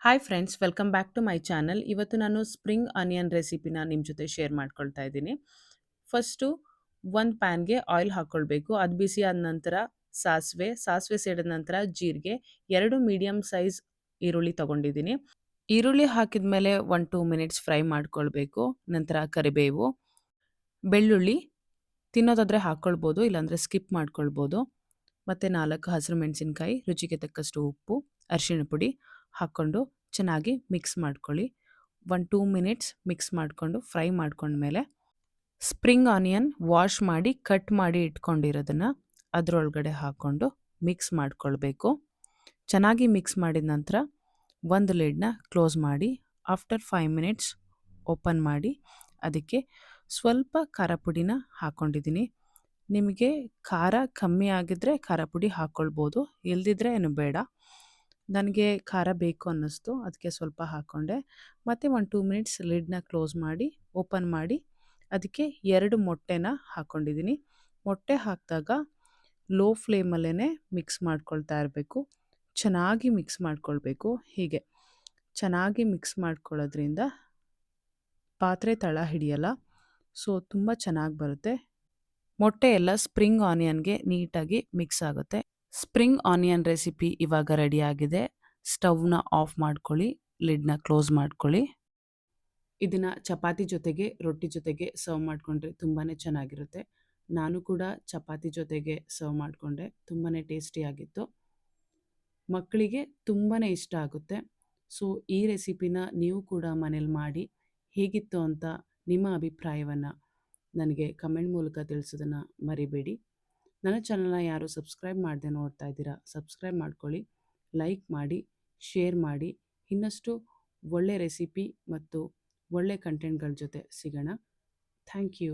Hi friends, welcome back to my channel. ಇವತ್ತು ನಾನು spring onion ರೆಸಿಪಿನ ನಿಮ್ಮ ಜೊತೆ ಶೇರ್ ಮಾಡ್ಕೊಳ್ತಾ ಇದ್ದೀನಿ. ಫಸ್ಟು ಒಂದು ಪ್ಯಾನ್ಗೆ ಆಯಿಲ್ ಹಾಕ್ಕೊಳ್ಬೇಕು. ಅದು ಬಿಸಿ ಆದ ನಂತರ ಸಾಸಿವೆ ಸಿಡಿದ ನಂತರ ಜೀರಿಗೆ, 2 ಮೀಡಿಯಮ್ ಸೈಜ್ ಈರುಳ್ಳಿ ತಗೊಂಡಿದ್ದೀನಿ. ಈರುಳ್ಳಿ ಹಾಕಿದ ಮೇಲೆ 1-2 ಮಿನಿಟ್ಸ್ ಫ್ರೈ ಮಾಡ್ಕೊಳ್ಬೇಕು. ನಂತರ ಕರಿಬೇವು, ಬೆಳ್ಳುಳ್ಳಿ ತಿನ್ನೋದಾದರೆ ಹಾಕ್ಕೊಳ್ಬೋದು, ಇಲ್ಲಾಂದರೆ ಸ್ಕಿಪ್ ಮಾಡ್ಕೊಳ್ಬೋದು. ಮತ್ತು 4 ಹಸಿರು ಮೆಣಸಿನ್ಕಾಯಿ, ರುಚಿಗೆ ತಕ್ಕಷ್ಟು ಉಪ್ಪು, ಅರಿಶಿಣ ಪುಡಿ ಹಾಕ್ಕೊಂಡು ಚೆನ್ನಾಗಿ ಮಿಕ್ಸ್ ಮಾಡ್ಕೊಳ್ಳಿ. 1-2 ಮಿನಿಟ್ಸ್ ಮಿಕ್ಸ್ ಮಾಡಿಕೊಂಡು ಫ್ರೈ ಮಾಡ್ಕೊಂಡ್ಮೇಲೆ ಸ್ಪ್ರಿಂಗ್ ಆನಿಯನ್ ವಾಶ್ ಮಾಡಿ ಕಟ್ ಮಾಡಿ ಇಟ್ಕೊಂಡಿರೋದನ್ನು ಅದರೊಳಗಡೆ ಹಾಕ್ಕೊಂಡು ಮಿಕ್ಸ್ ಮಾಡ್ಕೊಳ್ಬೇಕು. ಚೆನ್ನಾಗಿ ಮಿಕ್ಸ್ ಮಾಡಿದ ನಂತರ ಒಂದು ಲಿಡ್ನ ಕ್ಲೋಸ್ ಮಾಡಿ ಆಫ್ಟರ್ 5 ಮಿನಿಟ್ಸ್ ಓಪನ್ ಮಾಡಿ ಅದಕ್ಕೆ ಸ್ವಲ್ಪ ಖಾರ ಪುಡಿನ ಹಾಕ್ಕೊಂಡಿದ್ದೀನಿ. ನಿಮಗೆ ಖಾರ ಕಮ್ಮಿ ಆಗಿದ್ದರೆ ಖಾರ ಪುಡಿ ಹಾಕ್ಕೊಳ್ಬೋದು, ಇಲ್ದಿದ್ರೆ ಏನು ಬೇಡ. ನನಗೆ ಖಾರ ಬೇಕು ಅನ್ನಿಸ್ತು, ಅದಕ್ಕೆ ಸ್ವಲ್ಪ ಹಾಕ್ಕೊಂಡೆ. ಮತ್ತು 1-2 ಮಿನಿಟ್ಸ್ ಲಿಡ್ನ ಕ್ಲೋಸ್ ಮಾಡಿ ಓಪನ್ ಮಾಡಿ ಅದಕ್ಕೆ 2 ಮೊಟ್ಟೆನ ಹಾಕ್ಕೊಂಡಿದ್ದೀನಿ. ಮೊಟ್ಟೆ ಹಾಕಿದಾಗ ಲೋ ಫ್ಲೇಮಲ್ಲೇ ಮಿಕ್ಸ್ ಮಾಡ್ಕೊಳ್ತಾ ಇರಬೇಕು. ಚೆನ್ನಾಗಿ ಮಿಕ್ಸ್ ಮಾಡ್ಕೊಳ್ಬೇಕು. ಹೀಗೆ ಚೆನ್ನಾಗಿ ಮಿಕ್ಸ್ ಮಾಡ್ಕೊಳ್ಳೋದ್ರಿಂದ ಪಾತ್ರೆ ತಳ ಹಿಡಿಯಲ್ಲ, ಸೊ ತುಂಬ ಚೆನ್ನಾಗಿ ಬರುತ್ತೆ. ಮೊಟ್ಟೆ ಎಲ್ಲ ಸ್ಪ್ರಿಂಗ್ ಆನಿಯನ್ಗೆ ನೀಟಾಗಿ ಮಿಕ್ಸ್ ಆಗುತ್ತೆ. ಸ್ಪ್ರಿಂಗ್ ಆನಿಯನ್ ರೆಸಿಪಿ ಇವಾಗ ರೆಡಿಯಾಗಿದೆ. ಸ್ಟವ್ನ ಆಫ್ ಮಾಡ್ಕೊಳ್ಳಿ, ಲಿಡ್ನ ಕ್ಲೋಸ್ ಮಾಡ್ಕೊಳ್ಳಿ. ಇದನ್ನು ಚಪಾತಿ ಜೊತೆಗೆ, ರೊಟ್ಟಿ ಜೊತೆಗೆ ಸರ್ವ್ ಮಾಡಿಕೊಂಡ್ರೆ ತುಂಬಾ ಚೆನ್ನಾಗಿರುತ್ತೆ. ನಾನು ಕೂಡ ಚಪಾತಿ ಜೊತೆಗೆ ಸರ್ವ್ ಮಾಡಿಕೊಂಡೆ, ತುಂಬಾ ಟೇಸ್ಟಿಯಾಗಿತ್ತು. ಮಕ್ಕಳಿಗೆ ತುಂಬಾ ಇಷ್ಟ ಆಗುತ್ತೆ. ಸೊ ಈ ರೆಸಿಪಿನ ನೀವು ಕೂಡ ಮನೇಲಿ ಮಾಡಿ ಹೇಗಿತ್ತು ಅಂತ ನಿಮ್ಮ ಅಭಿಪ್ರಾಯವನ್ನು ನನಗೆ ಕಮೆಂಟ್ ಮೂಲಕ ತಿಳಿಸೋದನ್ನು ಮರಿಬೇಡಿ. ನನ್ನ ಚಾನಲ್ನ ಯಾರು ಸಬ್ಸ್ಕ್ರೈಬ್ ಮಾಡದೆ ನೋಡ್ತಾ ಇದ್ದೀರಾ, ಸಬ್ಸ್ಕ್ರೈಬ್ ಮಾಡ್ಕೊಳ್ಳಿ, ಲೈಕ್ ಮಾಡಿ, ಶೇರ್ ಮಾಡಿ. ಇನ್ನಷ್ಟು ಒಳ್ಳೆ ರೆಸಿಪಿ ಮತ್ತು ಒಳ್ಳೆ ಕಂಟೆಂಟ್ಗಳ ಜೊತೆ ಸಿಗೋಣ. Thank you.